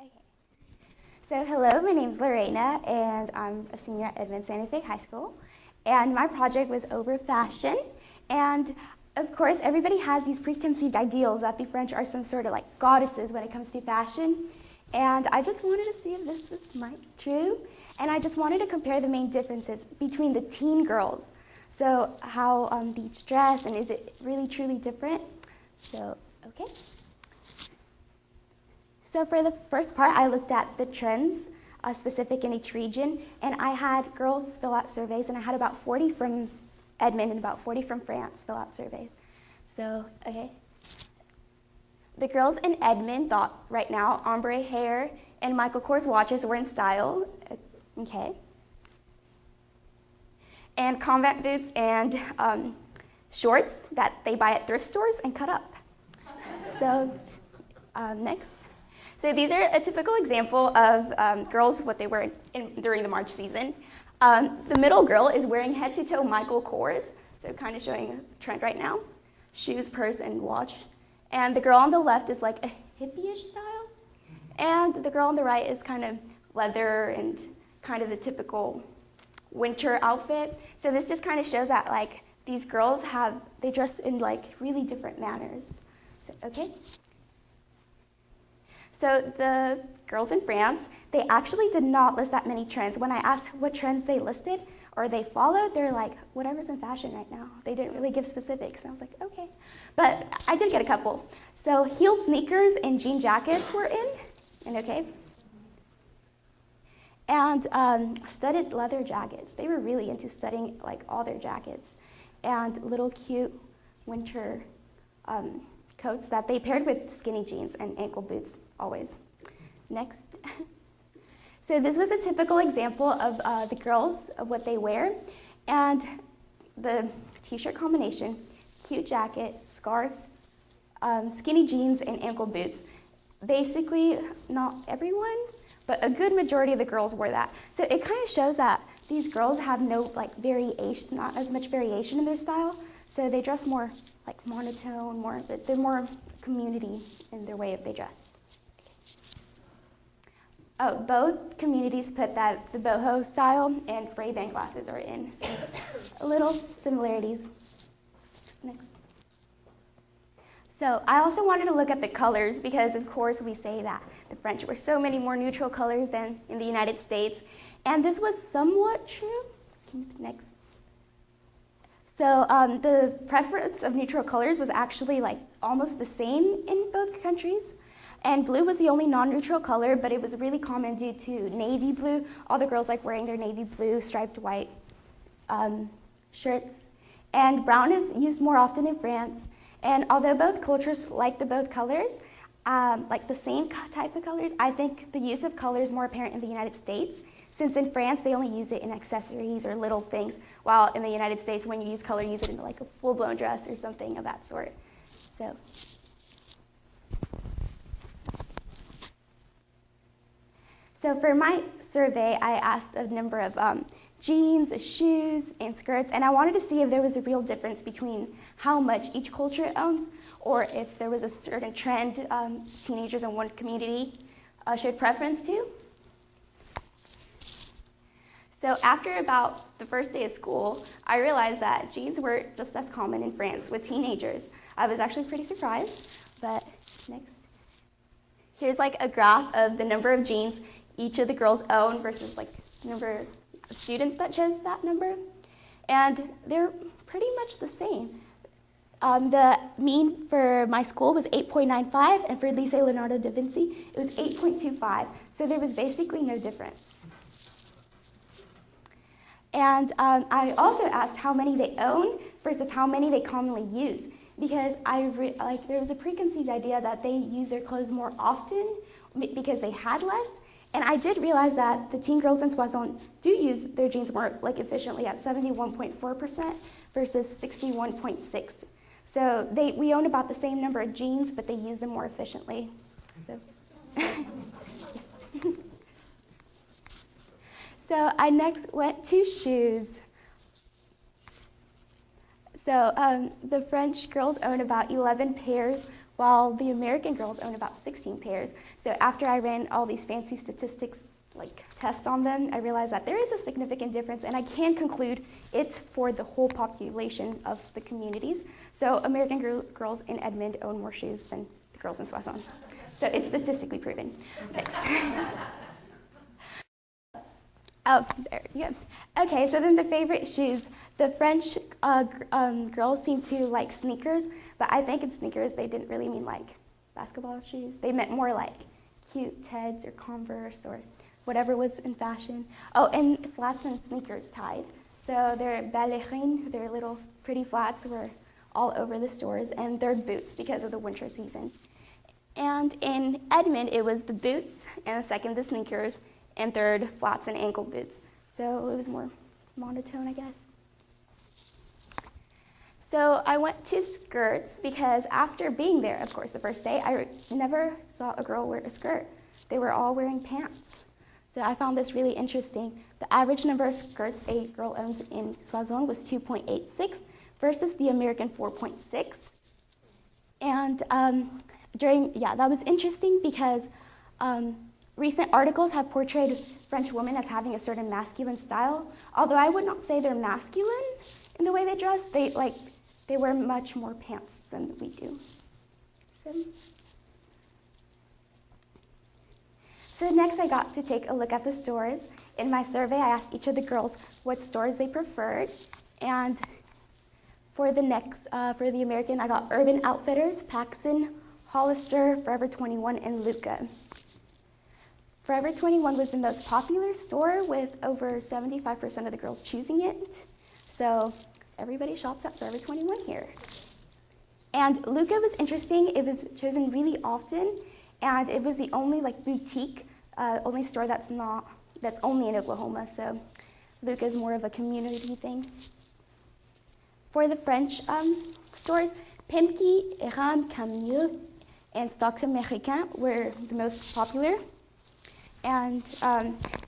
Okay. So hello, my name's Lorena, and I'm a senior at Edmond Santa Fe High School. And my project was over fashion. And of course, everybody has these preconceived ideals that the French are some sort of like goddesses when it comes to fashion. And I just wanted to see if this was true. And I just wanted to compare the main differences between the teen girls. So how they each dress, and is it really truly different? So, okay. So for the first part, I looked at the trends specific in each region, and I had girls fill out surveys, and I had about 40 from Edmond and about 40 from France fill out surveys. So, okay. The girls in Edmond thought right now ombre hair and Michael Kors watches were in style, okay. And combat boots and shorts that they buy at thrift stores and cut up. So, next. So these are a typical example of girls, what they wear during the March season. The middle girl is wearing head-to-toe Michael Kors, so kind of showing a trend right now. Shoes, purse, and watch. And the girl on the left is like a hippie-ish style. And the girl on the right is kind of leather and kind of the typical winter outfit. So this just kind of shows that like these girls they dress in like really different manners. So, okay. So the girls in France, they actually did not list that many trends. When I asked what trends they listed or they followed, they're like, whatever's in fashion right now. They didn't really give specifics. And I was like, okay. But I did get a couple. So heeled sneakers and jean jackets were in, and okay. And studded leather jackets. They were really into studying like all their jackets. And little cute winter coats that they paired with skinny jeans and ankle boots. Always. Next. So this was a typical example of the girls, of what they wear. And the t-shirt combination, cute jacket, scarf, skinny jeans, and ankle boots. Basically, not everyone, but a good majority of the girls wore that. So it kind of shows that these girls have no like variation, not as much variation in their style. So they dress more like monotone, they're more community in their way they dress. Oh, both communities put that the boho style and Ray-Ban glasses are in. So a little similarities. Next. So I also wanted to look at the colors because, of course, we say that the French wear so many more neutral colors than in the United States. And this was somewhat true. Next. So the preference of neutral colors was actually like almost the same in both countries. And blue was the only non-neutral color, but it was really common due to navy blue. All the girls like wearing their navy blue striped white shirts. And brown is used more often in France. And although both cultures like the both colors, like the same type of colors, I think the use of color is more apparent in the United States, since in France they only use it in accessories or little things, while in the United States when you use color, you use it in like a full-blown dress or something of that sort. So for my survey, I asked a number of jeans, shoes, and skirts, and I wanted to see if there was a real difference between how much each culture owns, or if there was a certain trend teenagers in one community showed preference to. So after about the first day of school, I realized that jeans were just as common in France with teenagers. I was actually pretty surprised, but next. Here's like a graph of the number of jeans each of the girls own versus like the number of students that chose that number. And they're pretty much the same. The mean for my school was 8.95, and for Lycée Leonardo da Vinci, it was 8.25. So there was basically no difference. And I also asked how many they own versus how many they commonly use, because there was a preconceived idea that they use their clothes more often because they had less. And I did realize that the teen girls in Soissons do use their jeans more efficiently at 71.4% versus 61.6%. So we own about the same number of jeans, but they use them more efficiently. So, so I next went to shoes. So the French girls own about 11 pairs, while the American girls own about 16 pairs. So after I ran all these fancy statistics like tests on them, I realized that there is a significant difference, and I can conclude it's for the whole population of the communities. So American girls in Edmond own more shoes than the girls in Soissons. So it's statistically proven. Next. Oh, there you go. Okay, so then the favorite shoes. The French girls seem to like sneakers, but I think in sneakers they didn't really mean like basketball shoes. They meant more like cute Teds or Converse or whatever was in fashion. Oh, and flats and sneakers tied. So their ballerines, their little pretty flats, were all over the stores, and their boots because of the winter season. And in Edmond, it was the boots, and second the sneakers, and third flats and ankle boots. So it was more monotone, I guess. So I went to skirts because after being there, of course, the first day, I never saw a girl wear a skirt. They were all wearing pants. So I found this really interesting. The average number of skirts a girl owns in Soissons was 2.86 versus the American 4.6. And that was interesting because recent articles have portrayed French women as having a certain masculine style. Although I would not say they're masculine in the way they dress, they wear much more pants than we do. So next I got to take a look at the stores. In my survey, I asked each of the girls what stores they preferred. And for the American, I got Urban Outfitters, Paxson, Hollister, Forever 21, and Luca. Forever 21 was the most popular store with over 75% of the girls choosing it. So everybody shops at Forever 21 here. And Luca was interesting. It was chosen really often, and it was the only boutique, only store that's only in Oklahoma. So Luca is more of a community thing. For the French stores, Pimki, Eram, Camieux, and Stocks Americain were the most popular. And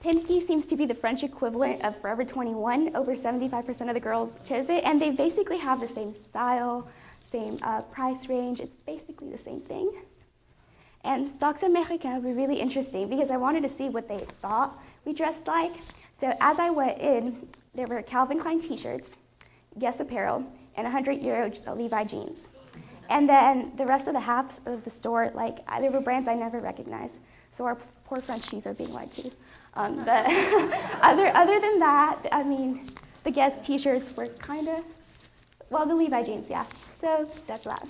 Pimki seems to be the French equivalent of Forever 21. Over 75% of the girls chose it, and they basically have the same style, same price range. It's basically the same thing. And Stocks Americain were really interesting because I wanted to see what they thought we dressed like. So as I went in, there were Calvin Klein t-shirts, Guess apparel, and €100 Levi jeans. And then the rest of the halves of the store, there were brands I never recognized. So our poor French shoes are being lied to. But other than that, I mean, the Guess t-shirts were kind of, the Levi jeans, yeah. So that's that.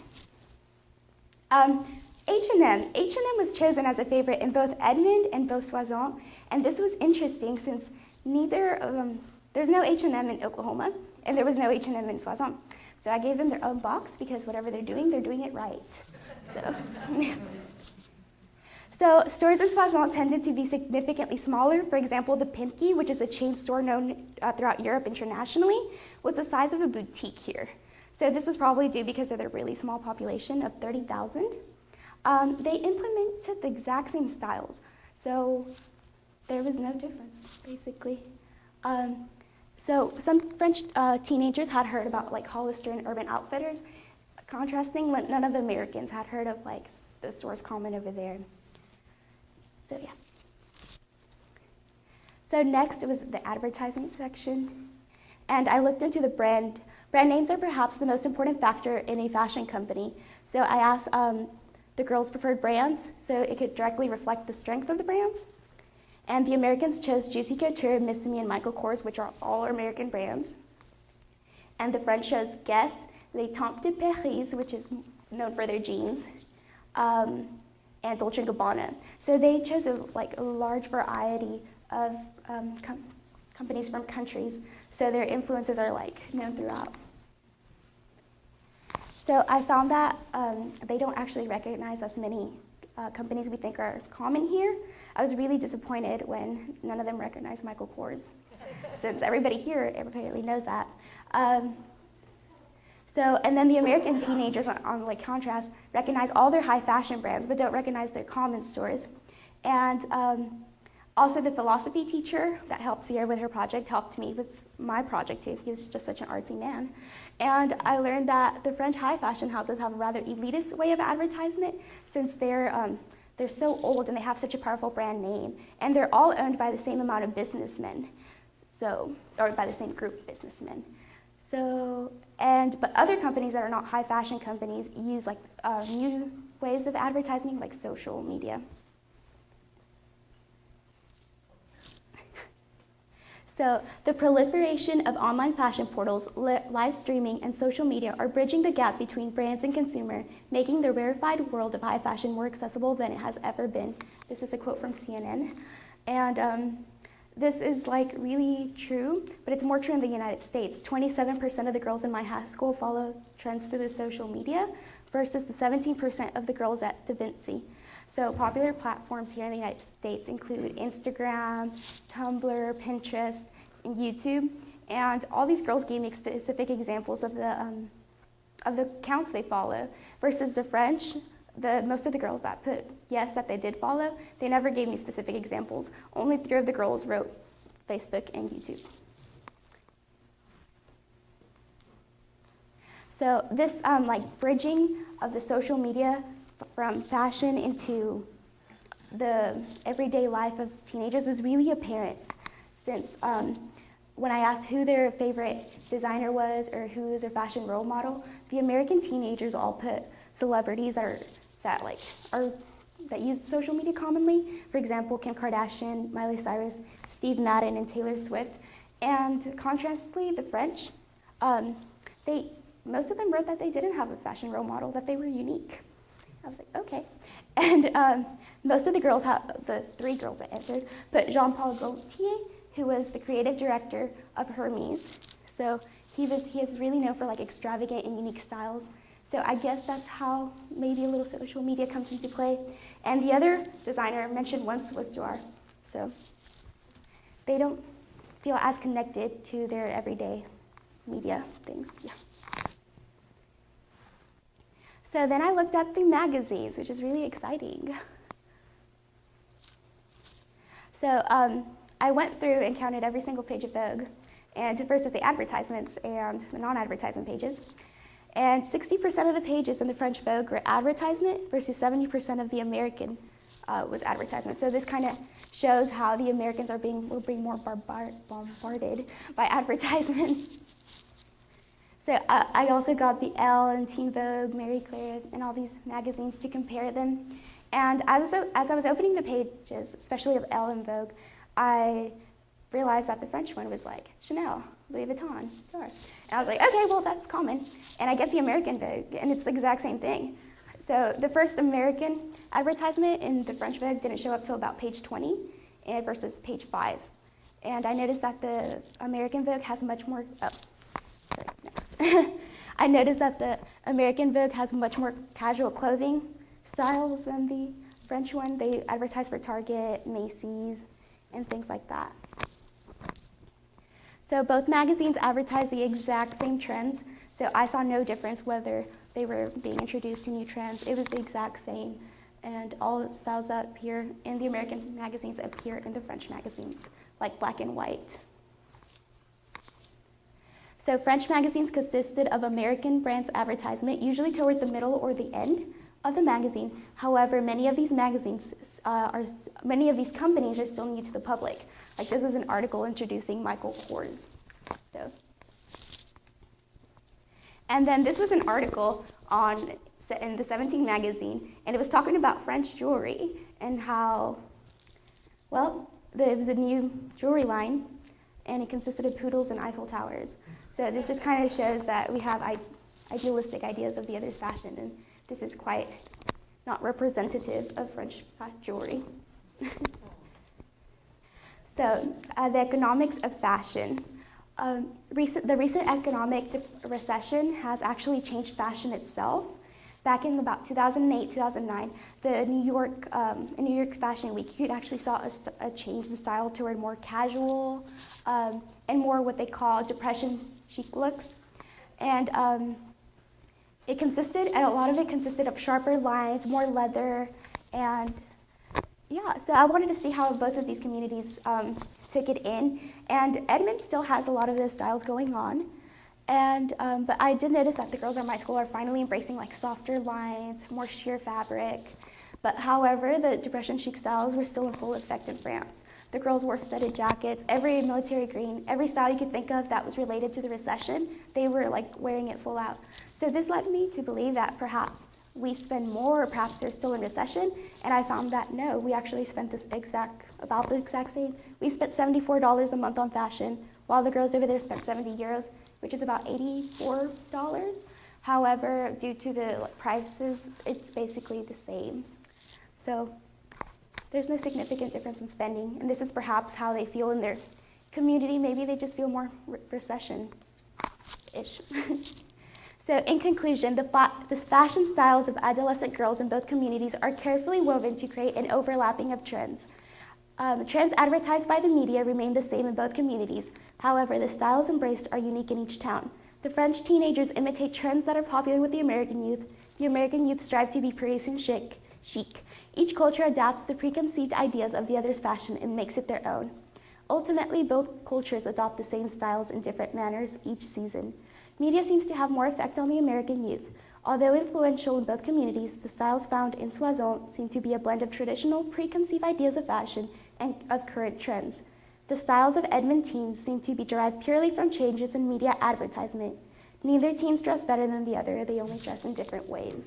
H&M. H&M was chosen as a favorite in both Edmond and both Soissons. And this was interesting since there's no H&M in Oklahoma, and there was no H&M in Soissons. So I gave them their own box because whatever they're doing it right. So stores in Soissons tended to be significantly smaller. For example, the Pimki, which is a chain store known throughout Europe internationally, was the size of a boutique here. So this was probably due because of their really small population of 30,000. They implemented the exact same styles. So there was no difference, basically. So some French teenagers had heard about Hollister and Urban Outfitters. Contrasting, none of the Americans had heard of the stores common over there. So yeah. So next it was the advertising section. And I looked into the brand. Brand names are perhaps the most important factor in a fashion company. So I asked the girls' preferred brands so it could directly reflect the strength of the brands. And the Americans chose Juicy Couture, Missimi, and Michael Kors, which are all American brands. And the French chose Guess, Les Temps de Paris, which is known for their jeans, and Dolce & Gabbana. So they chose a large variety of companies from countries, so their influences are known throughout. So I found that they don't actually recognize as many companies we think are common here. I was really disappointed when none of them recognized Michael Kors, since everybody here apparently knows that. And then the American teenagers, on contrast, recognize all their high fashion brands, but don't recognize their common stores. And also the philosophy teacher that helped Sierra with her project helped me with my project too. He was just such an artsy man. And I learned that the French high fashion houses have a rather elitist way of advertising it, since the they're so old and they have such a powerful brand name, and they're all owned by the same amount of businessmen, or by the same group of businessmen. But other companies that are not high fashion companies use like new ways of advertising, like social media. So the proliferation of online fashion portals, live streaming, and social media are bridging the gap between brands and consumer, making the rarefied world of high fashion more accessible than it has ever been. This is a quote from CNN. And this is like really true, but it's more true in the United States. 27% of the girls in my high school follow trends through the social media versus the 17% of the girls at Da Vinci. So popular platforms here in the United States include Instagram, Tumblr, Pinterest, and YouTube. And all these girls gave me specific examples of the accounts they follow. Versus the French, most of the girls that put yes that they did follow, they never gave me specific examples. Only 3 of the girls wrote Facebook and YouTube. So this like bridging of the social media from fashion into the everyday life of teenagers was really apparent since when I asked who their favorite designer was or who was their fashion role model, the American teenagers all put celebrities that use social media commonly. For example, Kim Kardashian, Miley Cyrus, Steve Madden, and Taylor Swift. And contrastly, the French, most of them wrote that they didn't have a fashion role model, that they were unique. I was like, okay. And most of the girls, the 3 girls that answered, put Jean-Paul Gaultier, who was the creative director of Hermes. So he is really known for like extravagant and unique styles. So I guess that's how maybe a little social media comes into play. And the other designer mentioned once was Dior. So they don't feel as connected to their everyday media things. Yeah. So then I looked at the magazines, which is really exciting. So I went through and counted every single page of Vogue, and versus the advertisements and the non-advertisement pages. And 60% of the pages in the French Vogue were advertisement versus 70% of the American was advertisement. So this kind of shows how the Americans were being more bombarded by advertisements. So I also got the Elle and Teen Vogue, Marie Claire, and all these magazines to compare them. And as I was opening the pages, especially of Elle and Vogue, I realized that the French one was like Chanel, Louis Vuitton, Dior. And I was like, okay, well, that's common. And I get the American Vogue, and it's the exact same thing. So the first American advertisement in the French Vogue didn't show up till about page 20 versus page 5. And I noticed that the American Vogue has much more, I noticed that the American Vogue has much more casual clothing styles than the French one. They advertise for Target, Macy's, and things like that. So both magazines advertise the exact same trends, so I saw no difference whether they were being introduced to new trends. It was the exact same, and all styles that appear in the American magazines appear in the French magazines, like black and white. So French magazines consisted of American brands advertisement, usually toward the middle or the end of the magazine. However, many of these companies are still new to the public. Like this was an article introducing Michael Kors. And then this was an article in the 17 magazine, and it was talking about French jewelry and how, well, there was a new jewelry line, and it consisted of poodles and Eiffel Towers. So this just kind of shows that we have idealistic ideas of the other's fashion, and this is quite not representative of French jewelry. So the economics of fashion. The recent economic recession has actually changed fashion itself. Back in about 2008, 2009, the New York Fashion Week, you actually saw a change in style toward more casual and more what they call depression chic looks. And a lot of it consisted of sharper lines, more leather, and yeah, so I wanted to see how both of these communities took it in. And Edmond still has a lot of those styles going on. And but I did notice that the girls at my school are finally embracing like softer lines, more sheer fabric. But however, the Depression chic styles were still in full effect in France. The girls wore studded jackets, every military green, every style you could think of that was related to the recession, they were like wearing it full out. So this led me to believe that perhaps we spend more, or perhaps they're still in recession, and I found that no, we actually spent about the exact same. We spent $74 a month on fashion, while the girls over there spent 70 euros, which is about $84. However, due to the prices, it's basically the same. So there's no significant difference in spending, and this is perhaps how they feel in their community. Maybe they just feel more recession-ish. So in conclusion, the fashion styles of adolescent girls in both communities are carefully woven to create an overlapping of trends. Trends advertised by the media remain the same in both communities. However, the styles embraced are unique in each town. The French teenagers imitate trends that are popular with the American youth. The American youth strive to be Parisian chic. Each culture adapts the preconceived ideas of the other's fashion and makes it their own. Ultimately, both cultures adopt the same styles in different manners each season. Media seems to have more effect on the American youth. Although influential in both communities, the styles found in Soissons seem to be a blend of traditional, preconceived ideas of fashion and of current trends. The styles of Edmond teens seem to be derived purely from changes in media advertisement. Neither teens dress better than the other, they only dress in different ways.